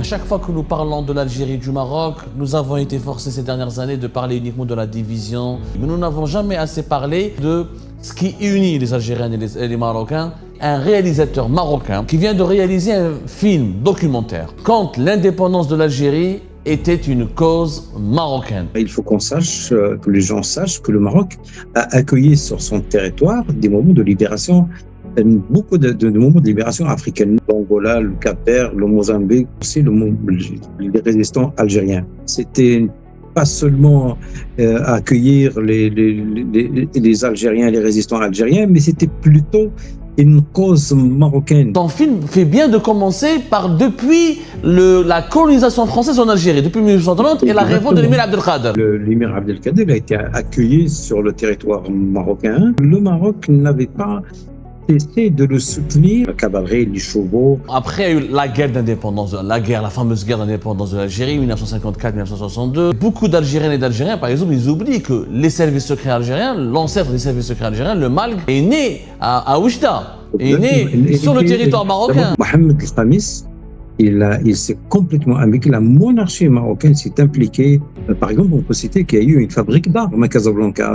chaque fois que nous parlons de l'Algérie et du Maroc, nous avons été forcés ces dernières années de parler uniquement de la division. Mais nous n'avons jamais assez parlé de ce qui unit les Algériens et les Marocains. Un réalisateur marocain qui vient de réaliser un film documentaire quand l'indépendance de l'Algérie était une cause marocaine. Il faut qu'on sache, que les gens sachent que le Maroc a accueilli sur son territoire des moments de libération, beaucoup de moments de libération africaine. L'Angola, le Cap-Vert, le Mozambique, aussi les résistants algériens. C'était pas seulement accueillir les Algériens, les résistants algériens, mais c'était plutôt une cause marocaine. Ton film fait bien de commencer par depuis la colonisation française en Algérie, depuis 1830 et la révolte de l'émir Abdelkader. L'émir Abdelkader a été accueilli sur le territoire marocain. Le Maroc n'avait pas cessé de le soutenir, la cavalerie, les chevaux. Après, il y a eu la guerre d'indépendance, la fameuse guerre d'indépendance de l'Algérie, 1954-1962. Beaucoup d'Algériennes et d'Algériens, par exemple, ils oublient que les services secrets algériens, l'ancêtre des services secrets algériens, le MALG, est né à Oujda, est né sur le territoire marocain. Mohamed El Khamis, il s'est complètement impliqué. La monarchie marocaine s'est impliquée. Par exemple, on peut citer qu'il y a eu une fabrique d'armes à Casablanca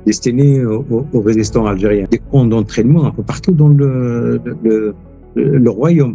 destinée aux résistants algériens. Des camps d'entraînement un peu partout dans le royaume.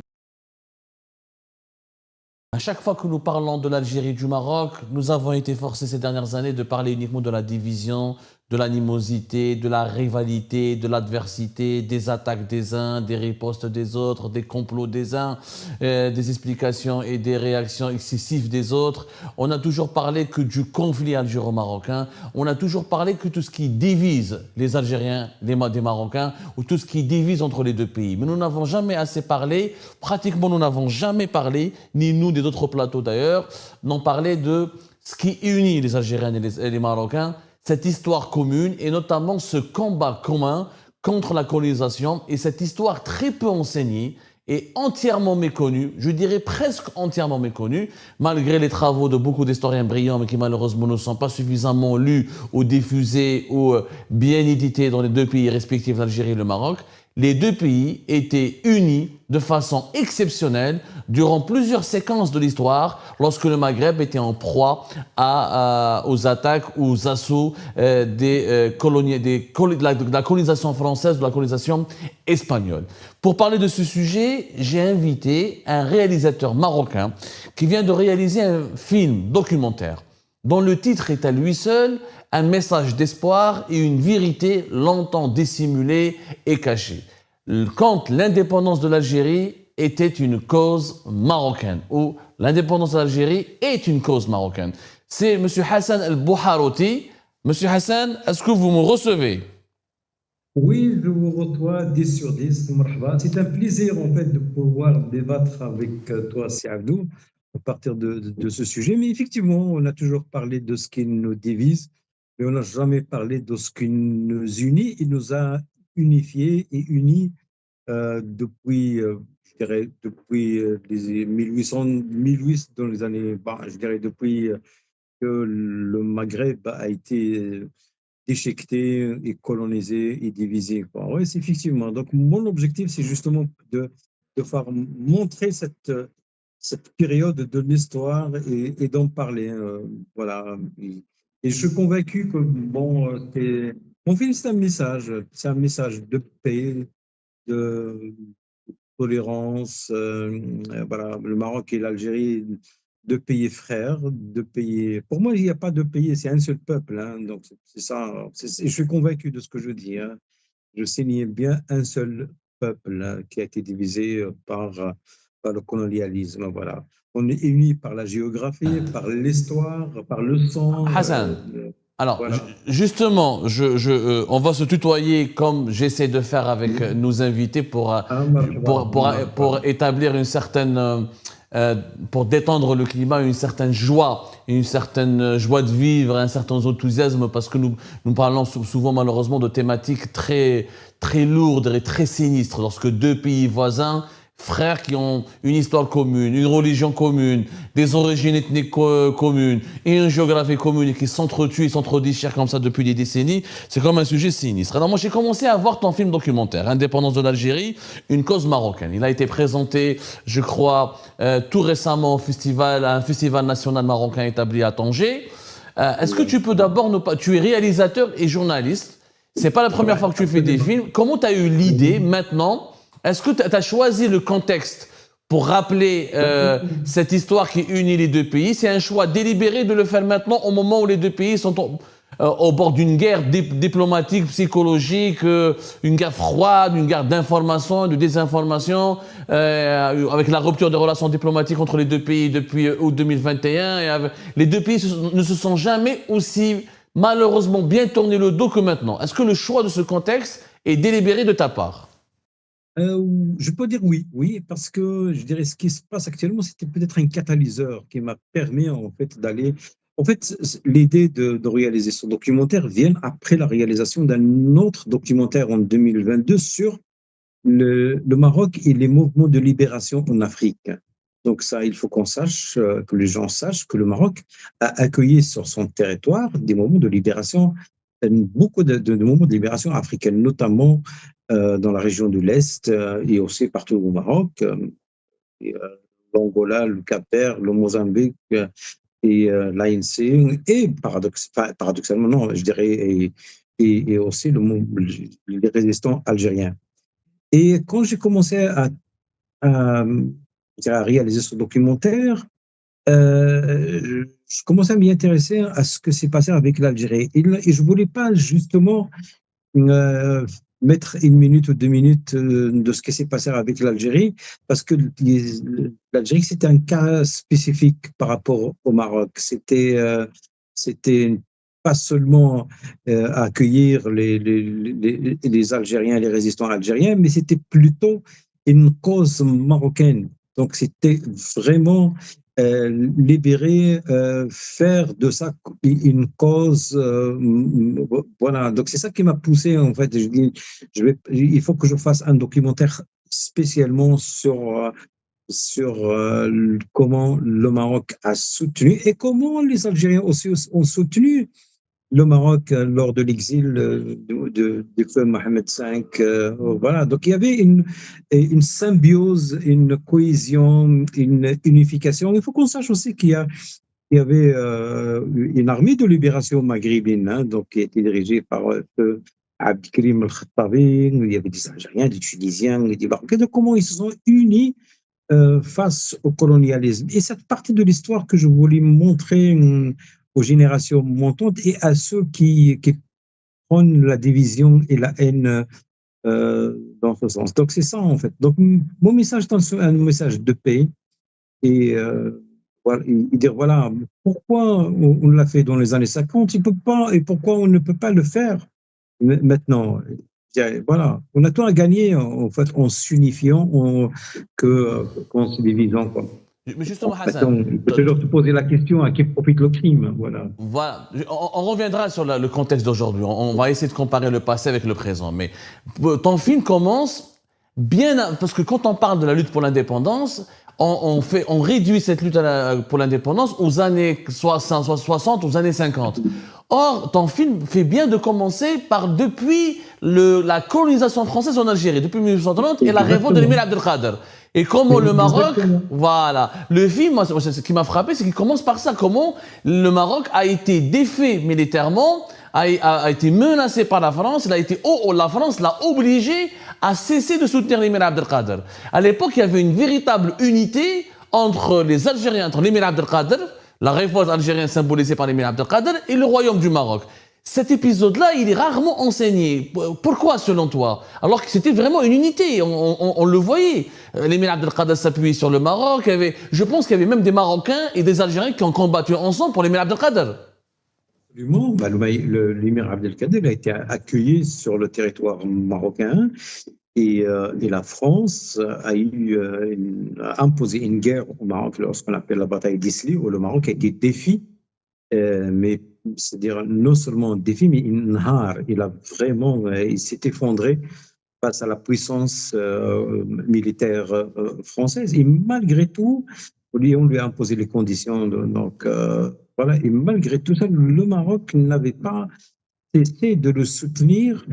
À chaque fois que nous parlons de l'Algérie et du Maroc, nous avons été forcés ces dernières années de parler uniquement de la division, de l'animosité, de la rivalité, de l'adversité, des attaques des uns, des ripostes des autres, des complots des uns, des explications et des réactions excessives des autres. On a toujours parlé que du conflit algéro-marocain. On a toujours parlé que tout ce qui divise les Algériens des Marocains ou tout ce qui divise entre les deux pays. Mais nous n'avons jamais assez parlé, pratiquement nous n'avons jamais parlé, ni nous des autres plateaux d'ailleurs, n'ont parlé de ce qui unit les Algériens et les Marocains, cette histoire commune et notamment ce combat commun contre la colonisation et cette histoire très peu enseignée et entièrement méconnue, je dirais presque entièrement méconnue, malgré les travaux de beaucoup d'historiens brillants mais qui malheureusement ne sont pas suffisamment lus ou diffusés ou bien édités dans les deux pays respectifs, l'Algérie et le Maroc. Les deux pays étaient unis de façon exceptionnelle durant plusieurs séquences de l'histoire lorsque le Maghreb était en proie aux attaques, aux assauts de la colonisation française, de la colonisation espagnole. Pour parler de ce sujet, j'ai invité un réalisateur marocain qui vient de réaliser un film documentaire dont le titre est à lui seul un message d'espoir et une vérité longtemps dissimulée et cachée. Quand l'indépendance de l'Algérie était une cause marocaine, ou l'indépendance de l'Algérie est une cause marocaine. C'est M. Hassan El-Bouharouti. M. Hassan, est-ce que vous me recevez? Oui, je vous reçois 10 sur 10. C'est un plaisir en fait de pouvoir débattre avec toi, Si Abdou, à partir de ce sujet. Mais effectivement, on a toujours parlé de ce qui nous divise, mais on n'a jamais parlé de ce qui nous unit. Il nous a unifiés et unis depuis, je dirais, depuis les 1800 dans les années, je dirais depuis que le Maghreb a été déchiqueté et colonisé et divisé. Oui, c'est effectivement. Donc, mon objectif, c'est justement de faire montrer cette période de l'histoire et d'en parler. Voilà. Et je suis convaincu que, mon film, c'est un message de paix, de tolérance. Voilà, le Maroc et l'Algérie, deux pays frères, deux pays. Pour moi, il n'y a pas de pays, c'est un seul peuple. Hein, donc, c'est ça. Je suis convaincu de ce que je dis. Hein. Je signe bien un seul peuple hein, qui a été divisé par le colonialisme. Voilà. On est unis par la géographie, par l'histoire, par le sang. Hassan, alors voilà. justement, on va se tutoyer comme j'essaie de faire avec nos invités pour établir une certaine, pour détendre le climat, une certaine joie de vivre, un certain enthousiasme, parce que nous parlons souvent malheureusement de thématiques très, très lourdes et très sinistres lorsque deux pays voisins frères qui ont une histoire commune, une religion commune, des origines ethniques communes et une géographie commune et qui s'entretuent et s'entre-déchirent comme ça depuis des décennies, c'est comme un sujet sinistre. Alors moi j'ai commencé à voir ton film documentaire, Indépendance de l'Algérie, une cause marocaine. Il a été présenté, je crois, tout récemment à un festival national marocain établi à Tanger. Est-ce que tu peux d'abord tu es réalisateur et journaliste, c'est pas la première fois que tu fais des films. Comment tu as eu l'idée maintenant? Est-ce que tu as choisi le contexte pour rappeler cette histoire qui unit les deux pays? C'est un choix délibéré de le faire maintenant au moment où les deux pays sont au bord d'une guerre diplomatique, psychologique, une guerre froide, une guerre d'information, de désinformation, avec la rupture des relations diplomatiques entre les deux pays depuis août 2021. Les deux pays ne se sont jamais aussi malheureusement bien tourné le dos que maintenant. Est-ce que le choix de ce contexte est délibéré de ta part? Je peux dire oui, oui, parce que je dirais ce qui se passe actuellement, c'était peut-être un catalyseur qui m'a permis en fait d'aller. En fait, l'idée de réaliser ce documentaire vient après la réalisation d'un autre documentaire en 2022 sur le Maroc et les mouvements de libération en Afrique. Donc ça, il faut qu'on sache, que les gens sachent que le Maroc a accueilli sur son territoire des mouvements de libération, beaucoup de mouvements de libération africaine, notamment dans la région de l'Est et aussi partout au Maroc, l'Angola, le Cap-Vert, le Mozambique et l'ANC, et paradoxalement, non, je dirais, et aussi les résistants algériens. Et quand j'ai commencé à réaliser ce documentaire, je commençais à m'y intéresser à ce que s'est passé avec l'Algérie. Et je ne voulais pas justement mettre 1 minute ou 2 minutes de ce qui s'est passé avec l'Algérie, parce que l'Algérie, c'était un cas spécifique par rapport au Maroc. C'était pas seulement accueillir les Algériens, les résistants algériens, mais c'était plutôt une cause marocaine. Donc, c'était vraiment libérer, faire de ça une cause. Voilà, donc c'est ça qui m'a poussé, en fait. Je dis, il faut que je fasse un documentaire spécialement sur comment le Maroc a soutenu et comment les Algériens aussi ont soutenu le Maroc lors de l'exil du feu Mohamed V. Voilà, donc il y avait une symbiose, une cohésion, une unification. Il faut qu'on sache aussi qu'il y avait une armée de libération maghrébine, hein, donc, qui était dirigée par Abdelkrim El-Khattabi. Il y avait des Algériens, des Tunisiens, des Marocains. Donc, comment ils se sont unis face au colonialisme. Et cette partie de l'histoire que je voulais montrer aux générations montantes et à ceux qui prônent la division et la haine dans ce sens. Donc c'est ça en fait. Donc mon message est un message de paix et, voilà, et dire voilà pourquoi on l'a fait dans les années 50, il peut pas, et pourquoi on ne peut pas le faire maintenant. Voilà, on a tout à gagner en fait en s'unifiant, qu'en se divisant, quoi. Mais justement, Hassan, on peut toujours se poser la question à qui profite le crime. Voilà. Voilà. On reviendra sur le contexte d'aujourd'hui. On va essayer de comparer le passé avec le présent. Mais ton film commence bien, parce que quand on parle de la lutte pour l'indépendance, on réduit cette lutte pour l'indépendance aux années 60, aux années 50. Or, ton film fait bien de commencer par depuis la colonisation française en Algérie, depuis 1830 et la révolte de l'émir Abdelkader. Et comment le Maroc, voilà. Le film, ce qui m'a frappé, c'est qu'il commence par ça. Comment le Maroc a été défait militairement, a été menacé par la France. La France l'a obligé à cesser de soutenir l'émir Abdelkader. À l'époque, il y avait une véritable unité entre les Algériens, entre l'émir Abdelkader, la révolte algérienne symbolisée par l'émir Abdelkader, et le royaume du Maroc. Cet épisode-là, il est rarement enseigné. Pourquoi, selon toi? Alors que c'était vraiment une unité, on le voyait. L'émir Abdelkader s'appuyait sur le Maroc. Je pense qu'il y avait même des Marocains et des Algériens qui ont combattu ensemble pour l'émir Abdelkader. Absolument. L'émir Abdelkader a été accueilli sur le territoire marocain et la France a imposé une guerre au Maroc lorsqu'on appelle la bataille d'Isli, où le Maroc a été défi, mais c'est-à-dire non seulement défi, mais il s'est effondré face à la puissance militaire française. Et malgré tout, on lui a imposé les conditions. Donc, voilà. Et malgré tout ça, le Maroc n'avait pas cessé de le soutenir,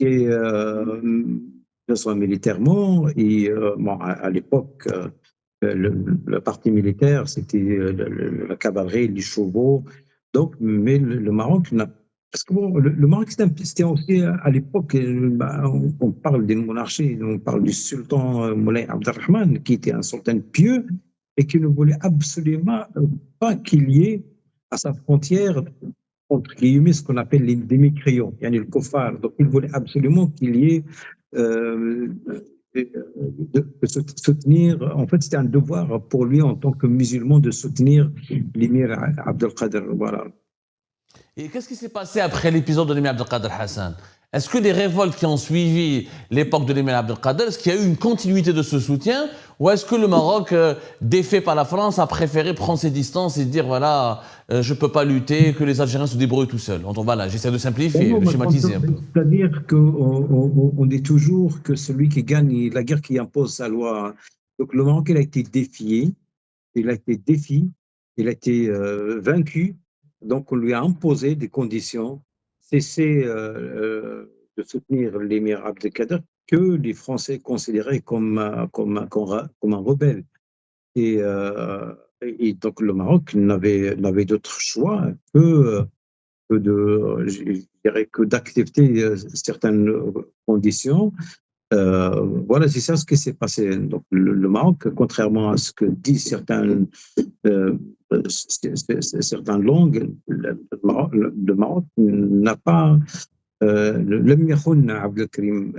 et, que ce soit militairement. Et bon, à l'époque, le parti militaire, c'était la cavalerie, les chevaux. Donc, mais le Maroc n'a. Parce que bon, le Maroc, c'était aussi à l'époque, bah, on parle des monarchies, on parle du sultan Moulay Abdelrahman, qui était un sultan pieux et qui ne voulait absolument pas qu'il y ait à sa frontière, entre guillemets, ce qu'on appelle les demi-crayons, yani le kofar. Donc, il voulait absolument qu'il y ait de soutenir. En fait, c'était un devoir pour lui en tant que musulman de soutenir l'émir Abdelkader. Voilà. Et qu'est-ce qui s'est passé après l'épisode de l'émir Abdelkader Hassan? Est-ce que les révoltes qui ont suivi l'époque de l'émir Abdelkader, est-ce qu'il y a eu une continuité de ce soutien, ou est-ce que le Maroc, défait par la France, a préféré prendre ses distances et dire voilà, je ne peux pas lutter, que les Algériens se débrouillent tout seuls? Voilà, j'essaie de simplifier, de schématiser un peu. C'est-à-dire qu'on dit toujours que celui qui gagne la guerre qui impose sa loi. Donc le Maroc, il a été défié, il a été défié, il a été vaincu. Donc on lui a imposé des conditions, cesser de soutenir l'émir Abdelkader, que les Français considéraient comme un rebelle. Et donc le Maroc n'avait d'autre choix je dirais, que d'accepter certaines conditions. Voilà, c'est ça ce qui s'est passé. Donc, le Maroc, contrairement à ce que disent certaines langues, le Maroc n'a pas l'Amir Abdelkrim,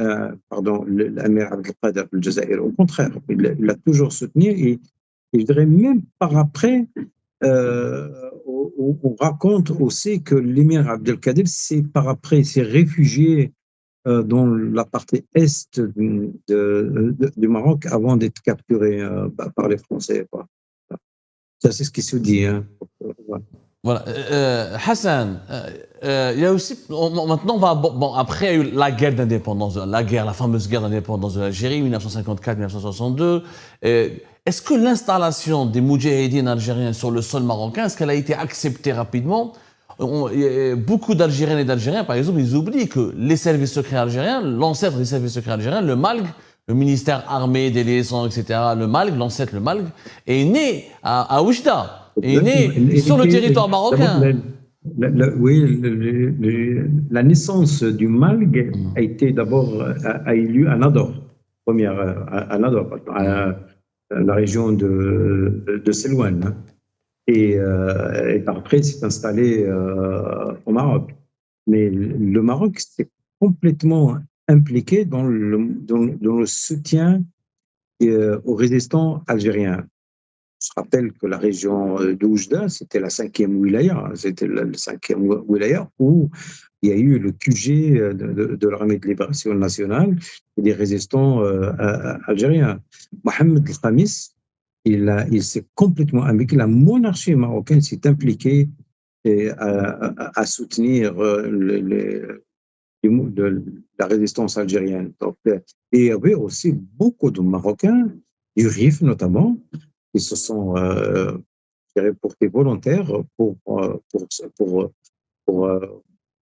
pardon, l'Amir Abdelkader al-Jazair. Au contraire, il a toujours soutenu, et je dirais même par après, on raconte aussi que l'émir Abdelkader par après s'est réfugié dans la partie est du Maroc avant d'être capturé par les Français, quoi. Ça, c'est ce qui se dit. Hein. Voilà. Hassan, il y a aussi. Maintenant, après, il y a eu la guerre d'indépendance, la fameuse guerre d'indépendance de l'Algérie, 1954-1962. Est-ce que l'installation des moudjahidines algériens sur le sol marocain, est-ce qu'elle a été acceptée rapidement? Beaucoup d'Algériennes et d'Algériens, par exemple, ils oublient que les services secrets algériens, l'ancêtre des services secrets algériens, le MALG, le ministère armé des liaisons, etc., le MALG, l'ancêtre, le MALG, est né à Oujda. Est né sur le territoire marocain. Oui, la naissance du MALG a été d'abord a eu lieu à Nador, à Nador, la région de Selouane. Hein. Et après, s'est installé au Maroc. Mais le Maroc s'est complètement impliqué dans le soutien aux résistants algériens. On se rappelle que la région d'Oujda, c'était la 5e wilaya, c'était le 5e wilaya où il y a eu le QG de l'armée de libération nationale et des résistants algériens. Mohamed El Khamis, il s'est complètement impliqué, la monarchie marocaine s'est impliquée à soutenir la résistance algérienne. Donc, et il y avait aussi beaucoup de Marocains, du RIF notamment, qui se sont portés volontaires pour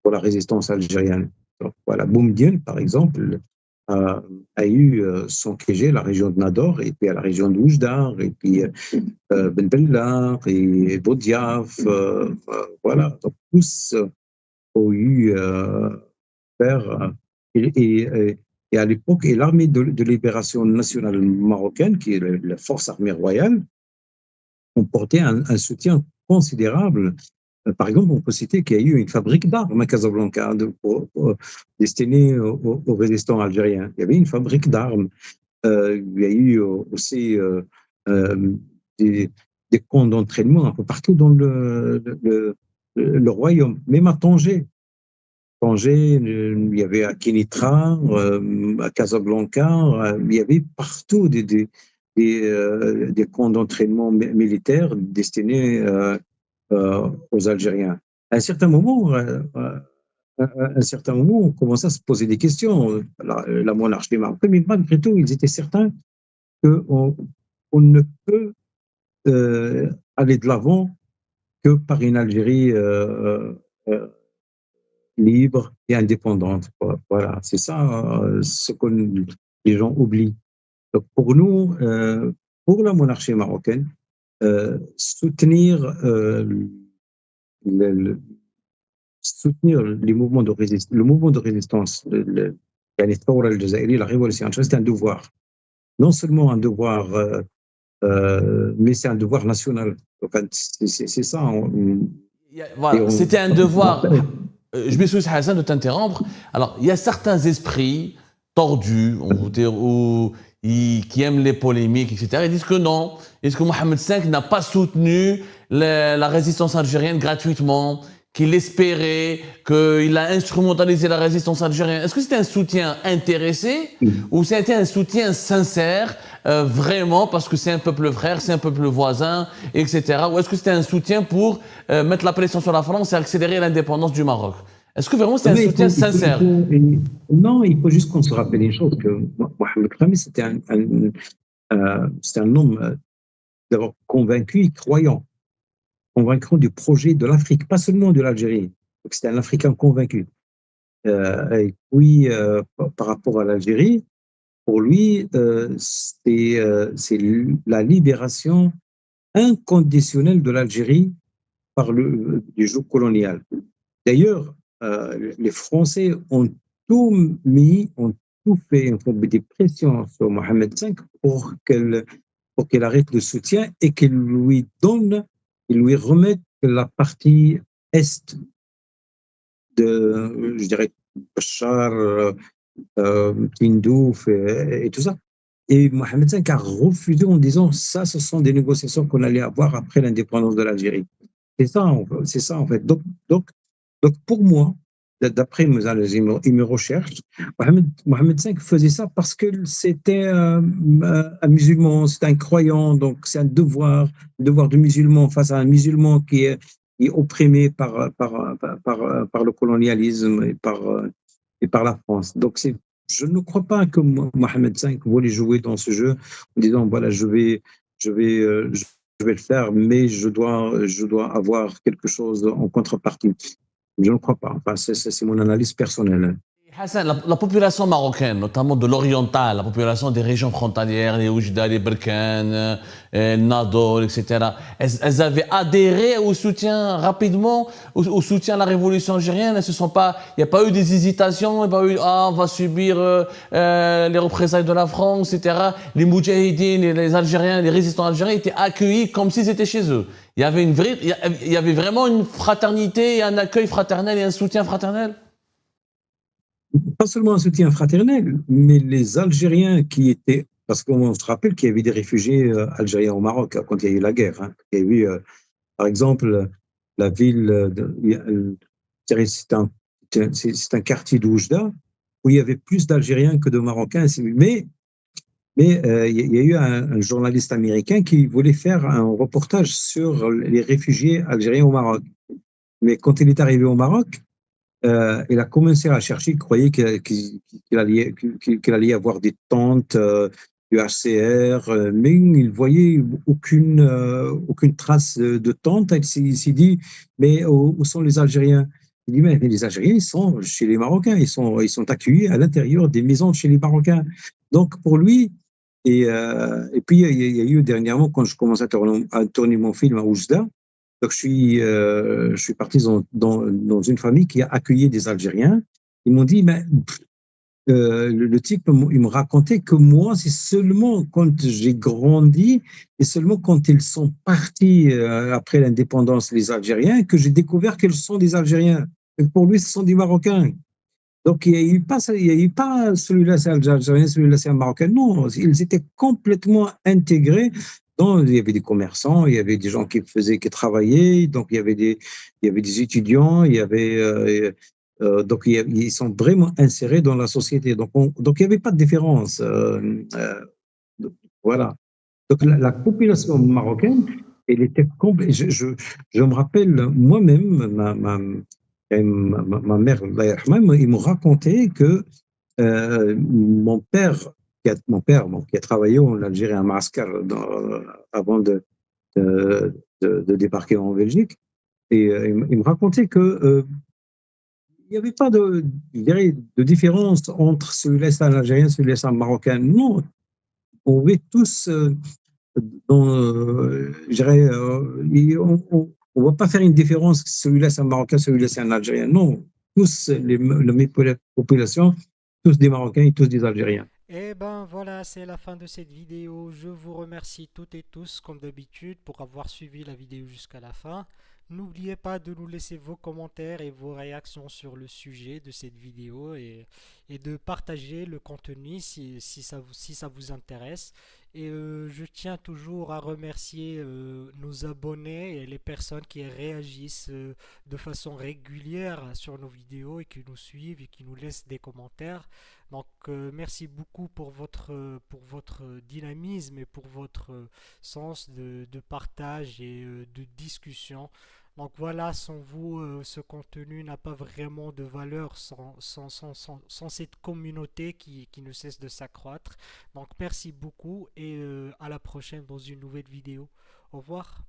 la résistance algérienne. Donc, voilà, Boumediene, par exemple, a eu son QG, la région de Nador, et puis à la région d'Oujda, et puis Ben Bella, et Boudiaf, voilà. Donc, tous ont eu et à l'époque, et l'armée de libération nationale marocaine, qui est la force armée royale, ont porté un soutien considérable. Par exemple, on peut citer qu'il y a eu une fabrique d'armes à Casablanca destinée aux résistants algériens. Il y avait une fabrique d'armes. Il y a eu aussi des camps d'entraînement un peu partout dans le royaume, même à Tanger. Il y avait à Kénitra, à Casablanca, il y avait partout des camps d'entraînement militaires destinés aux Algériens. À un certain moment, à un certain moment, on commençait à se poser des questions. La monarchie marocaine, mais malgré tout, ils étaient certains qu'on on ne peut aller de l'avant que par une Algérie euh, libre et indépendante. Voilà, c'est ça ce que les gens oublient. Donc pour nous, pour la monarchie marocaine, soutenir, le, soutenir les mouvements de résistance, le mouvement de résistance, يعني الثورة الجزائرية, la révolution, c'est un devoir. Non seulement un devoir, mais c'est un devoir national. Donc, c'est ça. Voilà, c'était un devoir. Je m'excuse, Hassan, de t'interrompre. Alors, il y a certains esprits tordus, on va dire, qui aiment les polémiques, etc. Ils disent que non. Ils disent que Mohamed V n'a pas soutenu la résistance algérienne gratuitement, qu'il espérait, qu'il a instrumentalisé la résistance algérienne. Est-ce que c'était un soutien intéressé ou c'était un soutien sincère, vraiment, parce que c'est un peuple frère, c'est un peuple voisin, etc. Ou est-ce que c'était un soutien pour mettre la pression sur la France et accélérer l'indépendance du Maroc? Est-ce que vraiment c'était un soutien sincère? Non, il faut juste qu'on se rappelle une chose, que Mohamed Khamis, c'était un homme d'abord convaincu et croyant. Convaincant du projet de l'Afrique, pas seulement de l'Algérie. Donc c'était un Africain convaincu. Et puis, par rapport à l'Algérie, pour lui, c'est la libération inconditionnelle de l'Algérie par du joug colonial. D'ailleurs, les Français ont tout mis, ont tout fait, ont fait des pressions sur Mohamed V pour qu'il arrête le soutien et qu'il lui donne, il lui remette la partie est de, je dirais, Bachar, Tindouf et tout ça. Et Mohamed V a refusé en disant ça, ce sont des négociations qu'on allait avoir après l'indépendance de l'Algérie. C'est ça en fait. Donc pour moi, d'après mes recherches, Mohamed V faisait ça parce que c'était un musulman, c'est un croyant, donc c'est un devoir de musulman face à un musulman qui est opprimé par le colonialisme et par la France. Donc je ne crois pas que Mohamed V voulait jouer dans ce jeu en disant voilà, je vais le faire, mais je dois avoir quelque chose en contrepartie. Je ne crois pas. Enfin, c'est mon analyse personnelle. Hassan, la population marocaine, notamment de l'oriental, la population des régions frontalières, les Oujda, les Berkane, Nador, etc., elles avaient adhéré au soutien rapidement, au soutien à la révolution algérienne. Il n'y a pas eu des hésitations, il n'y a pas eu, on va subir les représailles de la France, etc. Les Moudjahidines, les Algériens, les résistants algériens étaient accueillis comme s'ils étaient chez eux. Il y avait vraiment une fraternité, un accueil fraternel et un soutien fraternel. Pas seulement un soutien fraternel, mais les Algériens qui étaient, parce qu'on se rappelle qu'il y avait des réfugiés algériens au Maroc quand il y a eu la guerre. Hein. Il y a eu, par exemple, la ville, c'est un quartier d'Oujda où il y avait plus d'Algériens que de Marocains. Mais il y a eu un journaliste américain qui voulait faire un reportage sur les réfugiés algériens au Maroc. Mais quand il est arrivé au Maroc, il a commencé à chercher, il croyait qu'il allait y avoir des tentes du HCR, mais il voyait aucune trace de tente. Il s'est dit, mais où sont les Algériens? Il dit, mais les Algériens, ils sont chez les Marocains, ils sont accueillis à l'intérieur des maisons chez les Marocains. Donc pour lui, et puis il y a eu dernièrement, quand je commençais à tourner mon film à Oujda, donc, je suis parti dans une famille qui a accueilli des Algériens. Ils m'ont dit, mais le type, il me racontait que moi, c'est seulement quand j'ai grandi et seulement quand ils sont partis après l'indépendance, les Algériens, que j'ai découvert qu'ils sont des Algériens. Et pour lui, ce sont des Marocains. Donc, il n'y a eu pas celui-là, c'est algérien, celui-là, c'est un Marocain. Non, ils étaient complètement intégrés. Donc, il y avait des commerçants, il y avait des gens qui travaillaient, donc il y avait des étudiants, donc ils sont vraiment insérés dans la société. Donc il n'y avait pas de différence. Voilà. Donc la population marocaine, elle était complète. Je me rappelle moi-même, Et ma mère, Allah yarhamha, ils m'ont raconté que mon père, qui a travaillé en Algérie, à Madagascar, avant de débarquer en Belgique, et il me racontait que il n'y avait pas de, je dirais, de différence entre celui-là c'est un Algérien, celui-là c'est un Marocain. Non, on est tous je dirais, on va pas faire une différence, celui-là c'est un Marocain, celui-là c'est un Algérien. Non, tous la même population, tous des Marocains et tous des Algériens. Et ben voilà, c'est la fin de cette vidéo. Je vous remercie toutes et tous, comme d'habitude, pour avoir suivi la vidéo jusqu'à la fin. N'oubliez pas de nous laisser vos commentaires et vos réactions sur le sujet de cette vidéo et de partager le contenu si ça vous intéresse. Et je tiens toujours à remercier nos abonnés et les personnes qui réagissent de façon régulière sur nos vidéos et qui nous suivent et qui nous laissent des commentaires. Donc, merci beaucoup pour votre dynamisme et pour votre sens de partage et de discussion. Donc voilà, sans vous, ce contenu n'a pas vraiment de valeur sans cette communauté qui ne cesse de s'accroître. Donc merci beaucoup et à la prochaine dans une nouvelle vidéo. Au revoir.